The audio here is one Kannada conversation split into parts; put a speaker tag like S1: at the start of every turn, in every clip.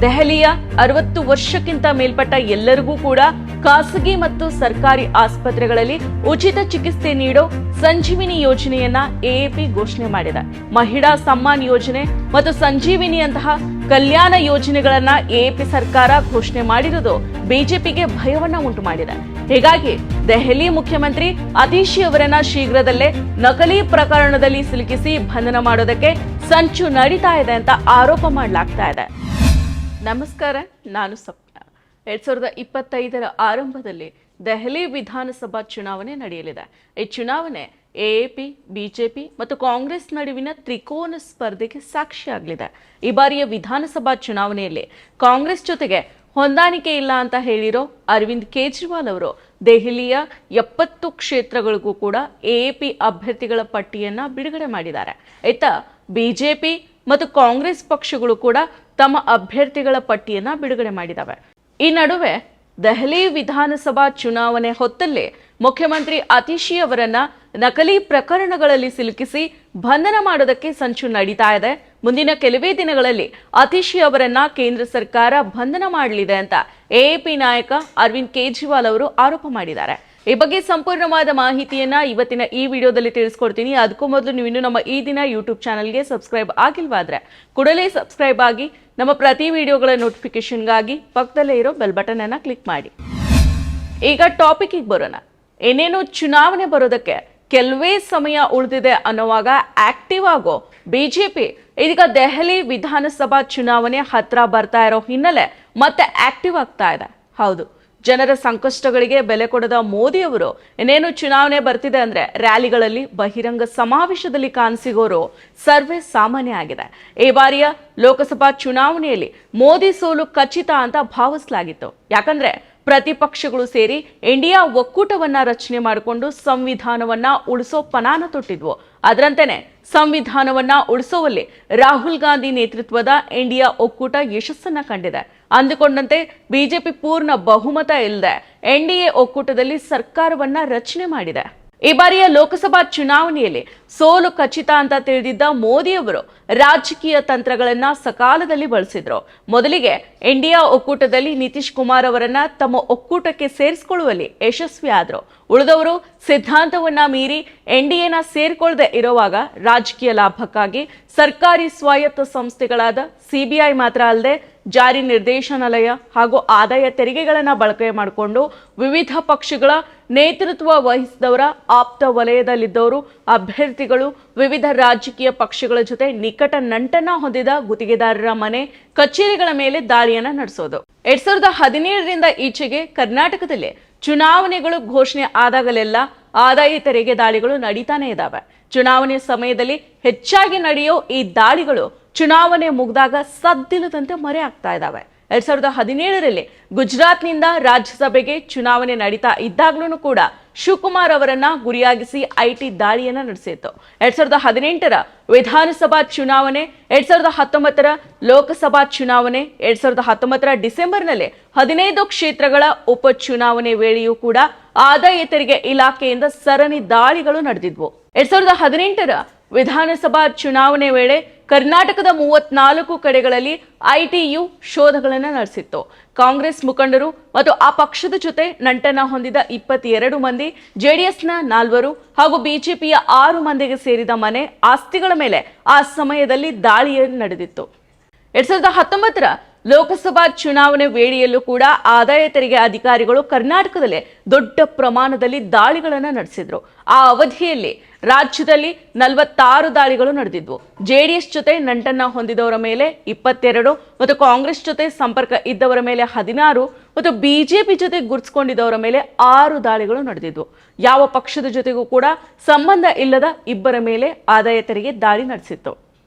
S1: ದೆಹಲಿಯ 60 ವರ್ಷಕ್ಕಿಂತ ಮೇಲ್ಪಟ್ಟ ಎಲ್ಲರಿಗೂ ಕೂಡ ಖಾಸಗಿ ಮತ್ತು ಸರ್ಕಾರಿ ಆಸ್ಪತ್ರೆಗಳಲ್ಲಿ ಉಚಿತ ಚಿಕಿತ್ಸೆ ನೀಡೋ ಸಂಜೀವಿನಿ ಯೋಜನೆಯನ್ನ ಎಎಪಿ ಘೋಷಣೆ ಮಾಡಿದೆ. ಮಹಿಳಾ ಸಮ್ಮಾನ್ ಯೋಜನೆ ಮತ್ತು ಸಂಜೀವಿನಿಯಂತಹ ಕಲ್ಯಾಣ ಯೋಜನೆಗಳನ್ನ ಎಎಪಿ ಸರ್ಕಾರ ಘೋಷಣೆ ಮಾಡಿರುವುದು ಬಿಜೆಪಿಗೆ ಭಯವನ್ನ ಉಂಟು ಮಾಡಿದೆ. ಹೀಗಾಗಿ ದೆಹಲಿ ಮುಖ್ಯಮಂತ್ರಿ ಅತೀಶಿ ಅವರನ್ನ ಶೀಘ್ರದಲ್ಲೇ ನಕಲಿ ಪ್ರಕರಣದಲ್ಲಿ ಸಿಲುಕಿಸಿ ಬಂಧನ ಮಾಡೋದಕ್ಕೆ ಸಂಚು ನಡೀತಾ ಇದೆ ಅಂತ ಆರೋಪ ಮಾಡಲಾಗ್ತಾ ಇದೆ. ನಮಸ್ಕಾರ, ನಾನು ಸಪ್ನ. 2025ರ ಆರಂಭದಲ್ಲಿ ದೆಹಲಿ ವಿಧಾನಸಭಾ ಚುನಾವಣೆ ನಡೆಯಲಿದೆ. ಈ ಚುನಾವಣೆ ಎಎಪಿ, ಬಿಜೆಪಿ ಮತ್ತು ಕಾಂಗ್ರೆಸ್ ನಡುವಿನ ತ್ರಿಕೋನ ಸ್ಪರ್ಧೆಗೆ ಸಾಕ್ಷಿಯಾಗಲಿದೆ. ಈ ಬಾರಿಯ ವಿಧಾನಸಭಾ ಚುನಾವಣೆಯಲ್ಲಿ ಕಾಂಗ್ರೆಸ್ ಜೊತೆಗೆ ಹೊಂದಾಣಿಕೆ ಇಲ್ಲ ಅಂತ ಹೇಳಿರೋ ಅರವಿಂದ್ ಕೇಜ್ರಿವಾಲ್ ಅವರು ದೆಹಲಿಯ 70 ಕ್ಷೇತ್ರಗಳಿಗೂ ಕೂಡ ಎಎಪಿ ಅಭ್ಯರ್ಥಿಗಳ ಪಟ್ಟಿಯನ್ನ ಬಿಡುಗಡೆ ಮಾಡಿದ್ದಾರೆ. ಇತ್ತ ಬಿಜೆಪಿ ಮತ್ತು ಕಾಂಗ್ರೆಸ್ ಪಕ್ಷಗಳು ಕೂಡ ತಮ್ಮ ಅಭ್ಯರ್ಥಿಗಳ ಪಟ್ಟಿಯನ್ನ ಬಿಡುಗಡೆ ಮಾಡಿದವೆ. ಈ ನಡುವೆ ದೆಹಲಿ ವಿಧಾನಸಭಾ ಚುನಾವಣೆ ಹೊತ್ತಲ್ಲಿ ಮುಖ್ಯಮಂತ್ರಿ ಅತೀಶಿ ಅವರನ್ನ ನಕಲಿ ಪ್ರಕರಣಗಳಲ್ಲಿ ಸಿಲುಕಿಸಿ ಬಂಧನ ಮಾಡೋದಕ್ಕೆ ಸಂಚು ನಡೀತಾ ಇದೆ. ಮುಂದಿನ ಕೆಲವೇ ದಿನಗಳಲ್ಲಿ ಅತೀಶಿ ಅವರನ್ನ ಕೇಂದ್ರ ಸರ್ಕಾರ ಬಂಧನ ಮಾಡಲಿದೆ ಅಂತ ಎಎಪಿ ನಾಯಕ ಅರವಿಂದ್ ಕೇಜ್ರಿವಾಲ್ ಅವರು ಆರೋಪ ಮಾಡಿದ್ದಾರೆ. ಈ ಬಗ್ಗೆ ಸಂಪೂರ್ಣವಾದ ಮಾಹಿತಿಯನ್ನ ಇವತ್ತಿನ ಈ ವಿಡಿಯೋದಲ್ಲಿ ತಿಳಿಸ್ಕೊಡ್ತೀನಿ. ಅದಕ್ಕೂ ಮೊದಲು ನೀವು ಇನ್ನೂ ನಮ್ಮ ಈ ದಿನ ಯೂಟ್ಯೂಬ್ ಚಾನಲ್ಗೆ ಸಬ್ಸ್ಕ್ರೈಬ್ ಆಗಿಲ್ವಾದ್ರೆ ಕೂಡಲೇ ಸಬ್ಸ್ಕ್ರೈಬ್ ಆಗಿ ನಮ್ಮ ಪ್ರತಿ ವಿಡಿಯೋಗಳ ನೋಟಿಫಿಕೇಶನ್ಗಾಗಿ ಪಕ್ಕದಲ್ಲೇ ಇರೋ ಬೆಲ್ ಬಟನ್ ಅನ್ನ ಕ್ಲಿಕ್ ಮಾಡಿ. ಈಗ ಟಾಪಿಕ್ಗೆ ಬರೋಣ. ಏನೇನು ಚುನಾವಣೆ ಬರೋದಕ್ಕೆ ಕೆಲವೇ ಸಮಯ ಉಳಿದಿದೆ ಅನ್ನೋವಾಗ ಆಕ್ಟಿವ್ ಆಗೋ ಬಿಜೆಪಿ ಇದೀಗ ದೆಹಲಿ ವಿಧಾನಸಭಾ ಚುನಾವಣೆ ಹತ್ರ ಬರ್ತಾ ಇರೋ ಹಿನ್ನೆಲೆ ಮತ್ತೆ ಆಕ್ಟಿವ್ ಆಗ್ತಾ ಇದೆ. ಹೌದು, ಜನರ ಸಂಕಷ್ಟಗಳಿಗೆ ಬೆಲೆ ಕೊಡದ ಮೋದಿ ಅವರು ಇನ್ನೇನು ಚುನಾವಣೆ ಬರ್ತಿದೆ ಅಂದ್ರೆ ರ್ಯಾಲಿಗಳಲ್ಲಿ, ಬಹಿರಂಗ ಸಮಾವೇಶದಲ್ಲಿ ಕಾಣಸಿಗೋರು ಸರ್ವೇ ಸಾಮಾನ್ಯ ಆಗಿದೆ. ಈ ಬಾರಿಯ ಲೋಕಸಭಾ ಚುನಾವಣೆಯಲ್ಲಿ ಮೋದಿ ಸೋಲು ಖಚಿತ ಅಂತ ಭಾವಿಸಲಾಗಿತ್ತು. ಯಾಕಂದ್ರೆ ಪ್ರತಿಪಕ್ಷಗಳು ಸೇರಿ ಇಂಡಿಯಾ ಒಕ್ಕೂಟವನ್ನ ರಚನೆ ಮಾಡಿಕೊಂಡು ಸಂವಿಧಾನವನ್ನ ಉಳಿಸೋ ಪನಾನ ತೊಟ್ಟಿದ್ವು. ಅದರಂತೆನೆ ಸಂವಿಧಾನವನ್ನ ಉಳಿಸುವಲ್ಲಿ ರಾಹುಲ್ ಗಾಂಧಿ ನೇತೃತ್ವದ ಇಂಡಿಯಾ ಒಕ್ಕೂಟ ಯಶಸ್ಸನ್ನ ಕಂಡಿದೆ. ಅಂದುಕೊಂಡಂತೆ ಬಿಜೆಪಿ ಪೂರ್ಣ ಬಹುಮತ ಇಲ್ಲದೆ ಎನ್ಡಿಎ ಒಕ್ಕೂಟದಲ್ಲಿ ಸರ್ಕಾರವನ್ನ ರಚನೆ ಮಾಡಿದೆ. ಈ ಬಾರಿಯ ಲೋಕಸಭಾ ಚುನಾವಣೆಯಲ್ಲಿ ಸೋಲು ಖಚಿತ ಅಂತ ತಿಳಿದಿದ್ದ ಮೋದಿ ಅವರು ರಾಜಕೀಯ ತಂತ್ರಗಳನ್ನ ಸಕಾಲದಲ್ಲಿ ಬಳಸಿದ್ರು. ಮೊದಲಿಗೆ ಇಂಡಿಯಾ ಒಕ್ಕೂಟದಲ್ಲಿ ನಿತೀಶ್ ಕುಮಾರ್ ಅವರನ್ನ ತಮ್ಮ ಒಕ್ಕೂಟಕ್ಕೆ ಸೇರಿಸಿಕೊಳ್ಳುವಲ್ಲಿ ಯಶಸ್ವಿ ಆದ್ರು. ಉಳಿದವರು ಸಿದ್ಧಾಂತವನ್ನ ಮೀರಿ ಎನ್ಡಿಎನ ಸೇರ್ಕೊಳ್ಳದೆ ಇರುವಾಗ ರಾಜಕೀಯ ಲಾಭಕ್ಕಾಗಿ ಸರ್ಕಾರಿ ಸ್ವಾಯತ್ತ ಸಂಸ್ಥೆಗಳಾದ ಸಿಬಿಐ ಮಾತ್ರ ಅಲ್ಲದೆ ಜಾರಿ ನಿರ್ದೇಶನಾಲಯ ಹಾಗೂ ಆದಾಯ ತೆರಿಗೆಗಳನ್ನ ಬಳಕೆ ಮಾಡಿಕೊಂಡು ವಿವಿಧ ಪಕ್ಷಗಳ ನೇತೃತ್ವ ವಹಿಸಿದವರ ಆಪ್ತ ವಲಯದಲ್ಲಿದ್ದವರು ಅಭ್ಯರ್ಥಿಗಳು ವಿವಿಧ ರಾಜಕೀಯ ಪಕ್ಷಗಳ ಜೊತೆ ನಿಕಟ ನಂಟನ್ನ ಹೊಂದಿದ ಗುತ್ತಿಗೆದಾರರ ಮನೆ, ಕಚೇರಿಗಳ ಮೇಲೆ ದಾಳಿಯನ್ನ ನಡೆಸೋದು. 2017ರಿಂದ ಈಚೆಗೆ ಕರ್ನಾಟಕದಲ್ಲಿ ಚುನಾವಣೆಗಳು ಘೋಷಣೆ ಆದಾಗಲೆಲ್ಲ ಆದಾಯ ತೆರಿಗೆ ದಾಳಿಗಳು ನಡೀತಾನೆ ಇದ್ದಾವೆ. ಚುನಾವಣೆ ಸಮಯದಲ್ಲಿ ಹೆಚ್ಚಾಗಿ ನಡೆಯೋ ಈ ದಾಳಿಗಳು ಚುನಾವಣೆ ಮುಗಿದಾಗ ಸದ್ದಿಲ್ಲದಂತೆ ಮರೆ ಆಗ್ತಾ ಇದ್ದಾವೆ. 2017ರಲ್ಲಿ ಗುಜರಾತ್ನಿಂದ ರಾಜ್ಯಸಭೆಗೆ ಚುನಾವಣೆ ನಡೀತಾ ಇದ್ದಾಗ್ಲೂ ಕೂಡ ಶಿವಕುಮಾರ್ ಅವರನ್ನ ಗುರಿಯಾಗಿಸಿ ಐಟಿ ದಾಳಿಯನ್ನ ನಡೆಸಿತ್ತು. 2018ರ ವಿಧಾನಸಭಾ ಚುನಾವಣೆ, 2019ರ ಲೋಕಸಭಾ ಚುನಾವಣೆ, 2019ರ ಡಿಸೆಂಬರ್ನಲ್ಲಿ 15 ಕ್ಷೇತ್ರಗಳ ಉಪಚುನಾವಣೆ ವೇಳೆಯೂ ಕೂಡ ಆದಾಯ ತೆರಿಗೆ ಇಲಾಖೆಯಿಂದ ಸರಣಿ ದಾಳಿಗಳು ನಡೆದಿದ್ವು. 2018ರ ವಿಧಾನಸಭಾ ಚುನಾವಣೆ ವೇಳೆ ಕರ್ನಾಟಕದ 34 ಕಡೆಗಳಲ್ಲಿ ಐಟಿಯು ಶೋಧಗಳನ್ನು ನಡೆಸಿತ್ತು. ಕಾಂಗ್ರೆಸ್ ಮುಖಂಡರು ಮತ್ತು ಆ ಪಕ್ಷದ ಜೊತೆ ನಂಟನ ಹೊಂದಿದ 22 ಮಂದಿ, ಜೆಡಿಎಸ್ನ 4 ಹಾಗೂ ಬಿಜೆಪಿಯ 6 ಮಂದಿಗೆ ಸೇರಿದ ಮನೆ, ಆಸ್ತಿಗಳ ಮೇಲೆ ಆ ಸಮಯದಲ್ಲಿ ದಾಳಿ ನಡೆದಿತ್ತು. 2019ರ ಲೋಕಸಭಾ ಚುನಾವಣೆ ವೇಳೆಯಲ್ಲೂ ಕೂಡ ಆದಾಯ ತೆರಿಗೆ ಅಧಿಕಾರಿಗಳು ಕರ್ನಾಟಕದಲ್ಲಿ ದೊಡ್ಡ ಪ್ರಮಾಣದಲ್ಲಿ ದಾಳಿಗಳನ್ನು ನಡೆಸಿದ್ರು. ಆ ಅವಧಿಯಲ್ಲಿ ರಾಜ್ಯದಲ್ಲಿ 46 ದಾಳಿಗಳು ನಡೆದಿದ್ವು. ಜೆಡಿಎಸ್ ಜೊತೆ ನಂಟನ್ನ ಹೊಂದಿದವರ ಮೇಲೆ 22 ಮತ್ತು ಕಾಂಗ್ರೆಸ್ ಜೊತೆ ಸಂಪರ್ಕ ಇದ್ದವರ ಮೇಲೆ 16 ಮತ್ತು ಬಿಜೆಪಿ ಜೊತೆ ಗುರುತಿಸಿಕೊಂಡಿದ್ದವರ ಮೇಲೆ 6 ದಾಳಿಗಳು ನಡೆದಿದ್ವು. ಯಾವ ಪಕ್ಷದ ಜೊತೆಗೂ ಕೂಡ ಸಂಬಂಧ ಇಲ್ಲದ ಇಬ್ಬರ ಮೇಲೆ ಆದಾಯ ತೆರಿಗೆ ದಾಳಿ ನಡೆಸಿತ್ತು.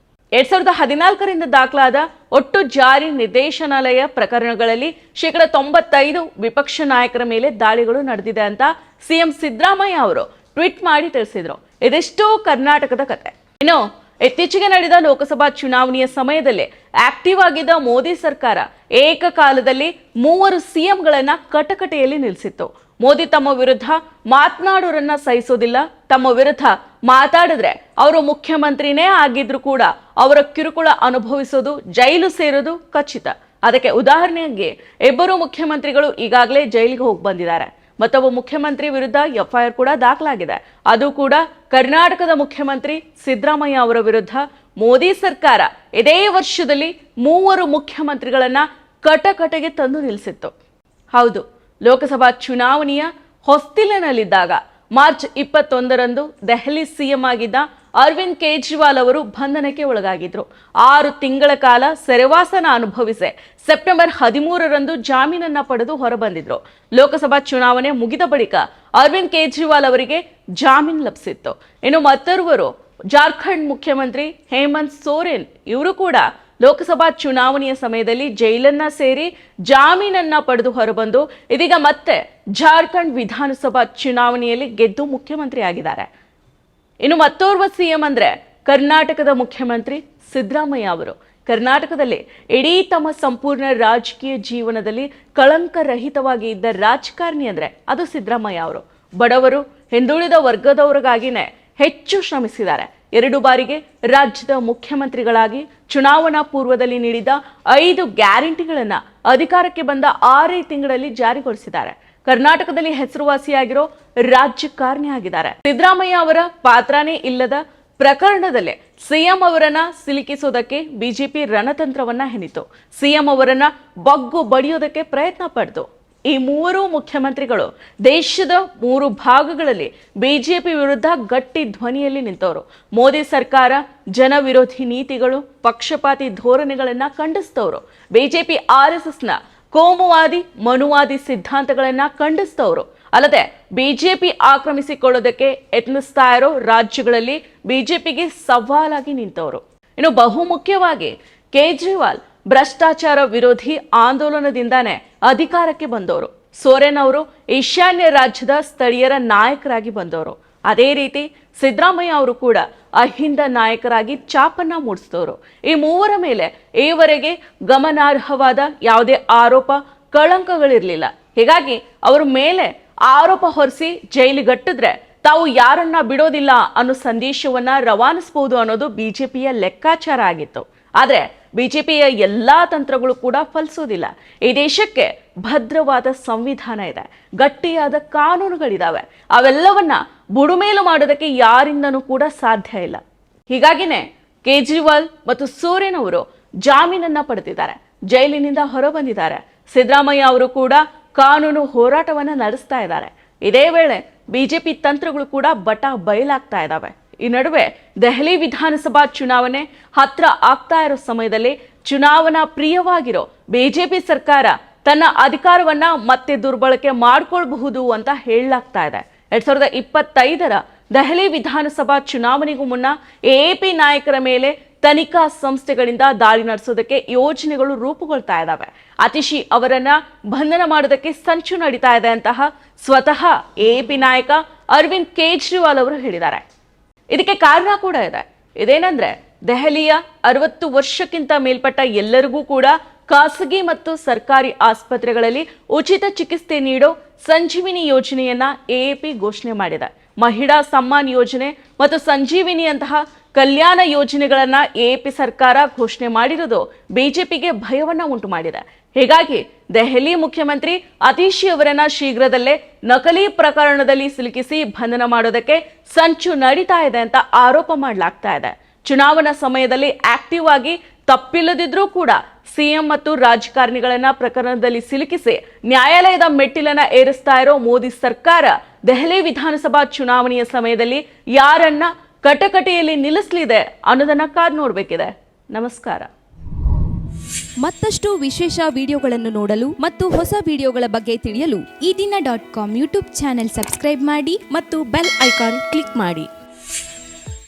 S1: 2014ರಿಂದ ದಾಖಲಾದ ಒಟ್ಟು ಜಾರಿ ನಿರ್ದೇಶನಾಲಯ ಪ್ರಕರಣಗಳಲ್ಲಿ 95% ವಿಪಕ್ಷ ನಾಯಕರ ಮೇಲೆ ದಾಳಿಗಳು ನಡೆದಿದೆ ಅಂತ ಸಿಎಂ ಸಿದ್ದರಾಮಯ್ಯ ಅವರು ಟ್ವೀಟ್ ಮಾಡಿ ತಿಳಿಸಿದ್ರು. ಇದೆಷ್ಟೋ ಕರ್ನಾಟಕದ ಕತೆ. ಇನ್ನು ಇತ್ತೀಚೆಗೆ ನಡೆದ ಲೋಕಸಭಾ ಚುನಾವಣೆಯ ಸಮಯದಲ್ಲಿ ಆಕ್ಟಿವ್ ಆಗಿದ್ದ ಮೋದಿ ಸರ್ಕಾರ ಏಕಕಾಲದಲ್ಲಿ 3 ಸಿಎಂಗಳನ್ನ ಕಟಕಟೆಯಲ್ಲಿ ನಿಲ್ಲಿಸಿತ್ತು. ಮೋದಿ ತಮ್ಮ ವಿರುದ್ಧ ಮಾತನಾಡೋರನ್ನ ಸಹಿಸೋದಿಲ್ಲ, ತಮ್ಮ ವಿರುದ್ಧ ಮಾತಾಡಿದ್ರೆ ಅವರು ಮುಖ್ಯಮಂತ್ರಿನೇ ಆಗಿದ್ರು ಕೂಡ ಅವರ ಕಿರುಕುಳ ಅನುಭವಿಸೋದು, ಜೈಲು ಸೇರೋದು ಖಚಿತ. ಅದಕ್ಕೆ ಉದಾಹರಣೆಗೆ ಇಬ್ಬರು ಮುಖ್ಯಮಂತ್ರಿಗಳು ಈಗಾಗಲೇ ಜೈಲಿಗೆ ಹೋಗಿ ಬಂದಿದ್ದಾರೆ. ಮತ್ತೊಬ್ಬ ಮುಖ್ಯಮಂತ್ರಿ ವಿರುದ್ಧ ಎಫ್ಐಆರ್ ಕೂಡ ದಾಖಲಾಗಿದೆ. ಅದು ಕೂಡ ಕರ್ನಾಟಕದ ಮುಖ್ಯಮಂತ್ರಿ ಸಿದ್ದರಾಮಯ್ಯ ಅವರ ವಿರುದ್ಧ. ಮೋದಿ ಸರ್ಕಾರ ಇದೇ ವರ್ಷದಲ್ಲಿ 3 ಮುಖ್ಯಮಂತ್ರಿಗಳನ್ನ ಕಟಕಟೆಗೆ ತಂದು ನಿಲ್ಲಿಸಿತ್ತು. ಹೌದು, ಲೋಕಸಭಾ ಚುನಾವಣೆಯ ಹೊಸ್ತಿಲಿನಲ್ಲಿದ್ದಾಗ ಮಾರ್ಚ್ 21ರಂದು ದೆಹಲಿ ಸಿಎಂ ಆಗಿದ್ದ ಅರವಿಂದ್ ಕೇಜ್ರಿವಾಲ್ ಅವರು ಬಂಧನಕ್ಕೆ ಒಳಗಾಗಿದ್ರು. 6 ತಿಂಗಳ ಕಾಲ ಸೆರೆವಾಸನ ಅನುಭವಿಸಿ ಸೆಪ್ಟೆಂಬರ್ 13ರಂದು ಜಾಮೀನನ್ನ ಪಡೆದು ಹೊರಬಂದಿದ್ರು. ಲೋಕಸಭಾ ಚುನಾವಣೆ ಮುಗಿದ ಬಳಿಕ ಅರವಿಂದ್ ಕೇಜ್ರಿವಾಲ್ ಅವರಿಗೆ ಜಾಮೀನು ಲಭಿಸಿತ್ತು. ಇನ್ನು ಮತ್ತೋರ್ವರು ಜಾರ್ಖಂಡ್ ಮುಖ್ಯಮಂತ್ರಿ ಹೇಮಂತ್ ಸೋರೆನ್ ಇವರು ಕೂಡ ಲೋಕಸಭಾ ಚುನಾವಣೆಯ ಸಮಯದಲ್ಲಿ ಜೈಲನ್ನ ಸೇರಿ ಜಾಮೀನನ್ನ ಪಡೆದು ಹೊರಬಂದು ಇದೀಗ ಮತ್ತೆ ಜಾರ್ಖಂಡ್ ವಿಧಾನಸಭಾ ಚುನಾವಣೆಯಲ್ಲಿ ಗೆದ್ದು ಮುಖ್ಯಮಂತ್ರಿ ಆಗಿದ್ದಾರೆ. ಇನ್ನು ಮತ್ತೋರ್ವ ಸಿಎಂ ಅಂದ್ರೆ ಕರ್ನಾಟಕದ ಮುಖ್ಯಮಂತ್ರಿ ಸಿದ್ದರಾಮಯ್ಯ ಅವರು. ಕರ್ನಾಟಕದಲ್ಲಿ ಇಡೀ ತಮ್ಮ ಸಂಪೂರ್ಣ ರಾಜಕೀಯ ಜೀವನದಲ್ಲಿ ಕಳಂಕರಹಿತವಾಗಿ ಇದ್ದ ರಾಜಕಾರಣಿ ಅಂದ್ರೆ ಅದು ಸಿದ್ದರಾಮಯ್ಯ ಅವರು. ಬಡವರು, ಹಿಂದುಳಿದ ವರ್ಗದವರಿಗಾಗಿನೇ ಹೆಚ್ಚು ಶ್ರಮಿಸಿದ್ದಾರೆ. 2 ಬಾರಿಗೆ ರಾಜ್ಯದ ಮುಖ್ಯಮಂತ್ರಿಗಳಾಗಿ ಚುನಾವಣಾ ಪೂರ್ವದಲ್ಲಿ ನೀಡಿದ 5 ಗ್ಯಾರಂಟಿಗಳನ್ನ ಅಧಿಕಾರಕ್ಕೆ ಬಂದ 6 ತಿಂಗಳಲ್ಲಿ ಜಾರಿಗೊಳಿಸಿದ್ದಾರೆ. ಕರ್ನಾಟಕದಲ್ಲಿ ಹೆಸರುವಾಸಿಯಾಗಿರೋ ರಾಜಕಾರಣಿ ಆಗಿದ್ದಾರೆ. ಸಿದ್ದರಾಮಯ್ಯ ಅವರ ಪಾತ್ರನೇ ಇಲ್ಲದ ಪ್ರಕರಣದಲ್ಲೇ ಸಿಎಂ ಅವರನ್ನ ಸಿಲುಕಿಸೋದಕ್ಕೆ ಬಿಜೆಪಿ ರಣತಂತ್ರವನ್ನ ಹೆಣಿತು. ಸಿಎಂ ಅವರನ್ನ ಬಗ್ಗು ಬಡಿಯೋದಕ್ಕೆ ಪ್ರಯತ್ನ ಪಡ್ತು. ಈ 3 ಮುಖ್ಯಮಂತ್ರಿಗಳು ದೇಶದ 3 ಭಾಗಗಳಲ್ಲಿ ಬಿಜೆಪಿ ವಿರುದ್ಧ ಗಟ್ಟಿ ಧ್ವನಿಯಲ್ಲಿ ನಿಂತವರು. ಮೋದಿ ಸರ್ಕಾರ ಜನ ವಿರೋಧಿ ನೀತಿಗಳು, ಪಕ್ಷಪಾತಿ ಧೋರಣೆಗಳನ್ನ ಖಂಡಿಸಿದವರು. ಬಿಜೆಪಿ ಆರ್ಎಸ್ಎಸ್ನ ಕೋಮುವಾದಿ, ಮನುವಾದಿ ಸಿದ್ಧಾಂತಗಳನ್ನ ಖಂಡಿಸಿದವರು. ಅಲ್ಲದೆ ಬಿಜೆಪಿ ಆಕ್ರಮಿಸಿಕೊಳ್ಳೋದಕ್ಕೆ ಯತ್ನಿಸ್ತಾ ಇರೋ ರಾಜ್ಯಗಳಲ್ಲಿ ಬಿಜೆಪಿಗೆ ಸವಾಲಾಗಿ ನಿಂತವರು. ಇನ್ನು ಬಹುಮುಖ್ಯವಾಗಿ ಕೇಜ್ರಿವಾಲ್ ಭ್ರಷ್ಟಾಚಾರ ವಿರೋಧಿ ಆಂದೋಲನದಿಂದಾನೇ ಅಧಿಕಾರಕ್ಕೆ ಬಂದವರು. ಸೋರೆನ್ ಅವರು ಈಶಾನ್ಯ ರಾಜ್ಯದ ಸ್ಥಳೀಯರ ನಾಯಕರಾಗಿ ಬಂದವರು. ಅದೇ ರೀತಿ ಸಿದ್ದರಾಮಯ್ಯ ಅವರು ಕೂಡ ಅಹಿಂದ ನಾಯಕರಾಗಿ ಛಾಪನ್ನ ಮೂಡಿಸಿದವರು. ಈ 3 ಮೇಲೆ ಈವರೆಗೆ ಗಮನಾರ್ಹವಾದ ಯಾವುದೇ ಆರೋಪ, ಕಳಂಕಗಳಿರಲಿಲ್ಲ. ಹೀಗಾಗಿ ಅವರ ಮೇಲೆ ಆರೋಪ ಹೊರಿಸಿ ಜೈಲಿಗಟ್ಟಿದ್ರೆ ತಾವು ಯಾರನ್ನ ಬಿಡೋದಿಲ್ಲ ಅನ್ನೋ ಸಂದೇಶವನ್ನ ರವಾನಿಸಬಹುದು ಅನ್ನೋದು ಬಿಜೆಪಿಯ ಲೆಕ್ಕಾಚಾರ ಆಗಿತ್ತು. ಆದ್ರೆ ಬಿಜೆಪಿಯ ಎಲ್ಲಾ ತಂತ್ರಗಳು ಕೂಡ ಫಲಿಸೋದಿಲ್ಲ. ಈ ದೇಶಕ್ಕೆ ಭದ್ರವಾದ ಸಂವಿಧಾನ ಇದೆ, ಗಟ್ಟಿಯಾದ ಕಾನೂನುಗಳಿದಾವೆ. ಅವೆಲ್ಲವನ್ನ ಬುಡುಮೇಲು ಮಾಡೋದಕ್ಕೆ ಯಾರಿಂದನೂ ಕೂಡ ಸಾಧ್ಯ ಇಲ್ಲ. ಹೀಗಾಗಿನೇ ಕೇಜ್ರಿವಾಲ್ ಮತ್ತು ಸೋರೆನ್ ಅವರು ಜಾಮೀನನ್ನ ಪಡೆದಿದ್ದಾರೆ, ಜೈಲಿನಿಂದ ಹೊರಬಂದಿದ್ದಾರೆ. ಸಿದ್ದರಾಮಯ್ಯ ಅವರು ಕೂಡ ಕಾನೂನು ಹೋರಾಟವನ್ನ ನಡೆಸ್ತಾ ಇದ್ದಾರೆ. ಇದೇ ವೇಳೆ ಬಿಜೆಪಿ ತಂತ್ರಗಳು ಕೂಡ ಬಯಲಾಗ್ತಾ ಇದ್ದಾವೆ. ಈ ನಡುವೆ ದೆಹಲಿ ವಿಧಾನಸಭಾ ಚುನಾವಣೆ ಹತ್ರ ಆಗ್ತಾ ಇರೋ ಸಮಯದಲ್ಲಿ ಚುನಾವಣಾ ಪ್ರಿಯವಾಗಿರೋ ಬಿಜೆಪಿ ಸರ್ಕಾರ ತನ್ನ ಅಧಿಕಾರವನ್ನ ಮತ್ತೆ ದುರ್ಬಳಕೆ ಮಾಡಿಕೊಳ್ಳಬಹುದು ಅಂತ ಹೇಳಲಾಗ್ತಾ ಇದೆ. 2025ರ ದೆಹಲಿ ವಿಧಾನಸಭಾ ಚುನಾವಣೆಗೂ ಮುನ್ನ ಎಎಪಿ ನಾಯಕರ ಮೇಲೆ ತನಿಖಾ ಸಂಸ್ಥೆಗಳಿಂದ ದಾಳಿ ನಡೆಸೋದಕ್ಕೆ ಯೋಜನೆಗಳು ರೂಪುಗೊಳ್ತಾ ಇದ್ದಾವೆ. ಅತಿಶಿ ಅವರನ್ನ ಬಂಧನ ಮಾಡೋದಕ್ಕೆ ಸಂಚು ನಡೀತಾ ಇದೆ ಅಂತಹ ಸ್ವತಃ ಎಎಪಿ ನಾಯಕ ಅರವಿಂದ್ ಕೇಜ್ರಿವಾಲ್ ಅವರು ಹೇಳಿದ್ದಾರೆ. ಇದಕ್ಕೆ ಕಾರಣ ಕೂಡ ಇದೆ. ಇದೇನಂದ್ರೆ ದೆಹಲಿಯ 60 ವರ್ಷಕ್ಕಿಂತ ಮೇಲ್ಪಟ್ಟ ಎಲ್ಲರಿಗೂ ಕೂಡ ಖಾಸಗಿ ಮತ್ತು ಸರ್ಕಾರಿ ಆಸ್ಪತ್ರೆಗಳಲ್ಲಿ ಉಚಿತ ಚಿಕಿತ್ಸೆ ನೀಡೋ ಸಂಜೀವಿನಿ ಯೋಜನೆಯನ್ನ ಎಎಪಿ ಘೋಷಣೆ ಮಾಡಿದೆ. ಮಹಿಳಾ ಸಮ್ಮಾನ್ ಯೋಜನೆ ಮತ್ತು ಸಂಜೀವಿನಿಯಂತಹ ಕಲ್ಯಾಣ ಯೋಜನೆಗಳನ್ನ ಎಎಪಿ ಸರ್ಕಾರ ಘೋಷಣೆ ಮಾಡಿರೋದು ಬಿಜೆಪಿಗೆ ಭಯವನ್ನ ಉಂಟು ಮಾಡಿದೆ. ಹೀಗಾಗಿ ದೆಹಲಿ ಮುಖ್ಯಮಂತ್ರಿ ಅತೀಶಿ ಅವರನ್ನ ಶೀಘ್ರದಲ್ಲೇ ನಕಲಿ ಪ್ರಕರಣದಲ್ಲಿ ಸಿಲುಕಿಸಿ ಬಂಧನ ಮಾಡೋದಕ್ಕೆ ಸಂಚು ನಡೀತಾ ಇದೆ ಅಂತ ಆರೋಪ ಮಾಡಲಾಗ್ತಾ ಇದೆ. ಚುನಾವಣಾ ಸಮಯದಲ್ಲಿ ಆಕ್ಟಿವ್ ಆಗಿ ತಪ್ಪಿಲ್ಲದಿದ್ರೂ ಕೂಡ ಸಿಎಂ ಮತ್ತು ರಾಜಕಾರಣಿಗಳನ್ನ ಪ್ರಕರಣದಲ್ಲಿ ಸಿಲುಕಿಸಿ ನ್ಯಾಯಾಲಯದ ಮೆಟ್ಟಿಲನ್ನ ಏರಿಸ್ತಾ ಇರೋ ಮೋದಿ ಸರ್ಕಾರ ದೆಹಲಿ ವಿಧಾನಸಭಾ ಚುನಾವಣೆಯ ಸಮಯದಲ್ಲಿ ಯಾರನ್ನ ಕಟಕಟೆಯಲ್ಲಿ ನಿಲ್ಲಿಸಲಿದೆ ಅನ್ನೋದನ್ನ ಕಾದು ನೋಡಬೇಕಿದೆ. ನಮಸ್ಕಾರ.
S2: ಮತ್ತಷ್ಟು ವಿಶೇಷ ವಿಡಿಯೋಗಳನ್ನು ನೋಡಲು ಮತ್ತು ಹೊಸ ವಿಡಿಯೋಗಳ ಬಗ್ಗೆ ತಿಳಿಯಲು
S3: ಈ ದಿನ .com ಯೂಟ್ಯೂಬ್ ಚಾನೆಲ್ ಸಬ್ಸ್ಕ್ರೈಬ್ ಮಾಡಿ
S2: ಮತ್ತು ಬೆಲ್ ಐಕಾನ್ ಕ್ಲಿಕ್ ಮಾಡಿ.